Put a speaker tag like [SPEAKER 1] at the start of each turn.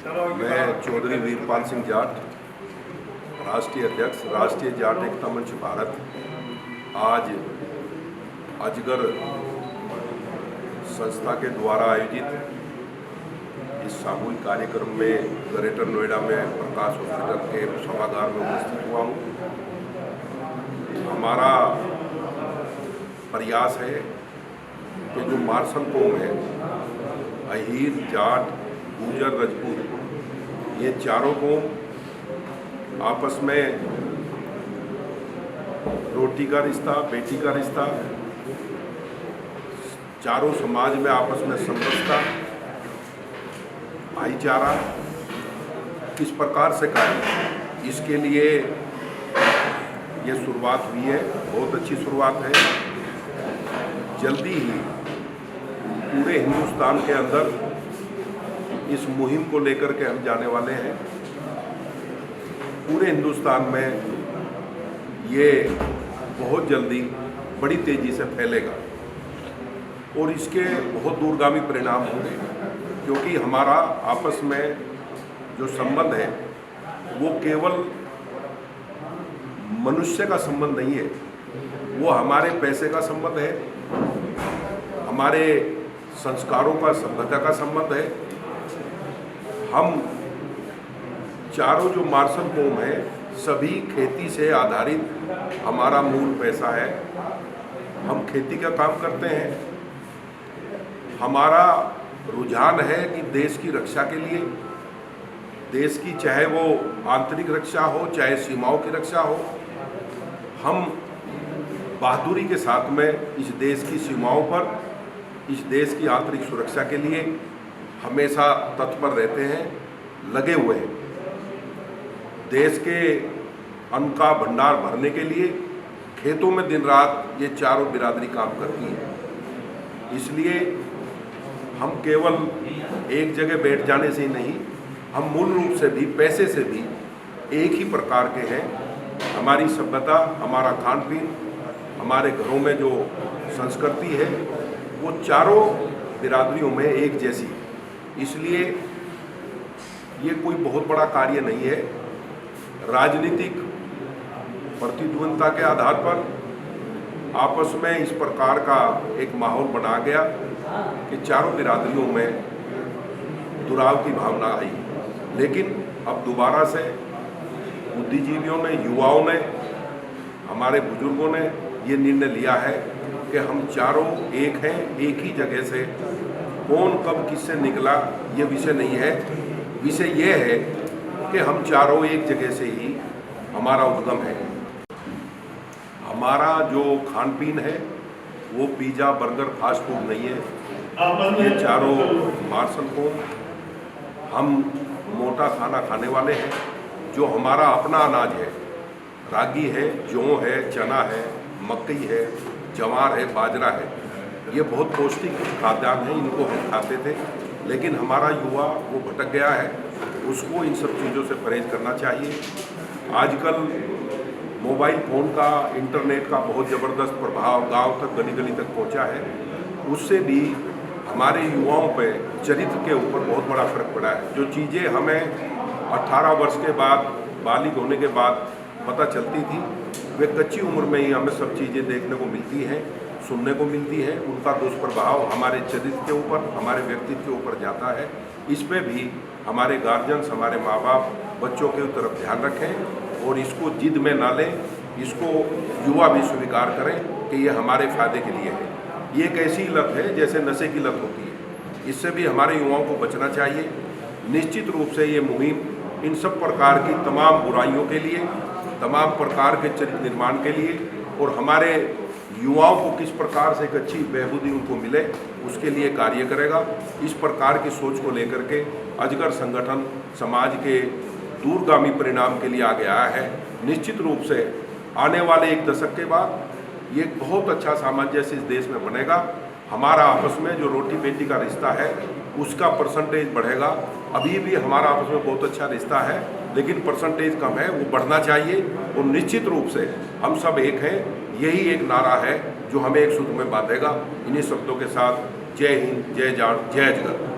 [SPEAKER 1] मैं चौधरी वीरपाल सिंह जाट, राष्ट्रीय अध्यक्ष, राष्ट्रीय जाट एकता मंच भारत, आज अजगर संस्था के द्वारा आयोजित इस सामूहिक कार्यक्रम में ग्रेटर नोएडा में प्रकाश हॉस्पिटल के सभागार में उपस्थित हुआ हूँ। हमारा प्रयास है कि जो मार्शल कौम है, अहीर, जाट, गुर्जर, राजपूत, ये चारों कौम आपस में रोटी का रिश्ता, बेटी का रिश्ता, चारों समाज में आपस में समरसता, भाईचारा किस प्रकार से कायम, इसके लिए ये शुरुआत हुई है। बहुत अच्छी शुरुआत है। जल्दी ही पूरे हिंदुस्तान के अंदर इस मुहिम को लेकर के हम जाने वाले हैं। पूरे हिंदुस्तान में ये बहुत जल्दी बड़ी तेज़ी से फैलेगा और इसके बहुत दूरगामी परिणाम होंगे, क्योंकि हमारा आपस में जो संबंध है वो केवल मनुष्य का संबंध नहीं है, वो हमारे पैसे का संबंध है, हमारे संस्कारों का, सभ्यता का संबंध है। हम चारों जो मार्शल कौम है, सभी खेती से आधारित हमारा मूल पैसा है। हम खेती का काम करते हैं। हमारा रुझान है कि देश की रक्षा के लिए, देश की चाहे वो आंतरिक रक्षा हो, चाहे सीमाओं की रक्षा हो, हम बहादुरी के साथ में इस देश की सीमाओं पर, इस देश की आंतरिक सुरक्षा के लिए हमेशा तत्पर रहते हैं, लगे हुए हैं। देश के अन्न का भंडार भरने के लिए खेतों में दिन रात ये चारों बिरादरी काम करती है। इसलिए हम केवल एक जगह बैठ जाने से ही नहीं, हम मूल रूप से भी, पैसे से भी एक ही प्रकार के हैं। हमारी सभ्यता, हमारा खान पीन, हमारे घरों में जो संस्कृति है, वो चारों बिरादरियों में एक जैसी। इसलिए ये कोई बहुत बड़ा कार्य नहीं है। राजनीतिक प्रतिद्वंद्विता के आधार पर आपस में इस प्रकार का एक माहौल बना गया कि चारों बिरादरियों में दुराव की भावना आई। लेकिन अब दोबारा से बुद्धिजीवियों ने, युवाओं ने, हमारे बुजुर्गों ने ये निर्णय लिया है कि हम चारों एक हैं, एक ही जगह से। कौन कब किससे निकला ये विषय नहीं है। विषय ये है कि हम चारों एक जगह से ही हमारा उद्गम है। हमारा जो खान पीन है वो पिज़्ज़ा, बर्गर, फास्ट फूड नहीं है। ये चारों मार्शल कौम हम मोटा खाना खाने वाले हैं। जो हमारा अपना अनाज है, रागी है, जौ है, चना है, मकई है, जवार है, बाजरा है, ये बहुत पौष्टिक खाद्यान्न है, इनको हम खाते थे। लेकिन हमारा युवा वो भटक गया है, उसको इन सब चीज़ों से परहेज करना चाहिए। आजकल मोबाइल फ़ोन का, इंटरनेट का बहुत ज़बरदस्त प्रभाव गांव तक, गली गली तक पहुंचा है। उससे भी हमारे युवाओं पे चरित्र के ऊपर बहुत बड़ा फर्क पड़ा है। जो चीज़ें हमें 18 वर्ष के बाद, बालिग होने के बाद पता चलती थी, वे कच्ची उम्र में ही हमें सब चीज़ें देखने को मिलती हैं, सुनने को मिलती है। उनका दुष्प्रभाव हमारे चरित्र के ऊपर, हमारे व्यक्तित्व के ऊपर जाता है। इस पे भी हमारे गार्जियंस, हमारे माँ बाप बच्चों के तरफ ध्यान रखें और इसको जिद में ना लें। इसको युवा भी स्वीकार करें कि ये हमारे फ़ायदे के लिए है। ये एक ऐसी लत है जैसे नशे की लत होती है। इससे भी हमारे युवाओं को बचना चाहिए। निश्चित रूप से ये मुहिम इन सब प्रकार की तमाम बुराइयों के लिए, तमाम प्रकार के चरित्र निर्माण के लिए और हमारे युवाओं को किस प्रकार से एक अच्छी बहबूदी उनको मिले, उसके लिए कार्य करेगा। इस प्रकार की सोच को लेकर के अजगर संगठन समाज के दूरगामी परिणाम के लिए आगे आया है। निश्चित रूप से आने वाले एक दशक के बाद ये बहुत अच्छा सामंजस्य इस देश में बनेगा। हमारा आपस में जो रोटी बेटी का रिश्ता है उसका परसेंटेज बढ़ेगा। अभी भी हमारा आपस में बहुत अच्छा रिश्ता है, लेकिन परसेंटेज कम है, वो बढ़ना चाहिए। और निश्चित रूप से हम सब एक हैं, यही एक नारा है जो हमें एक सूत्र में बांधेगा। इन्हीं शब्दों के साथ जय हिंद, जय जाट, जय अजगर।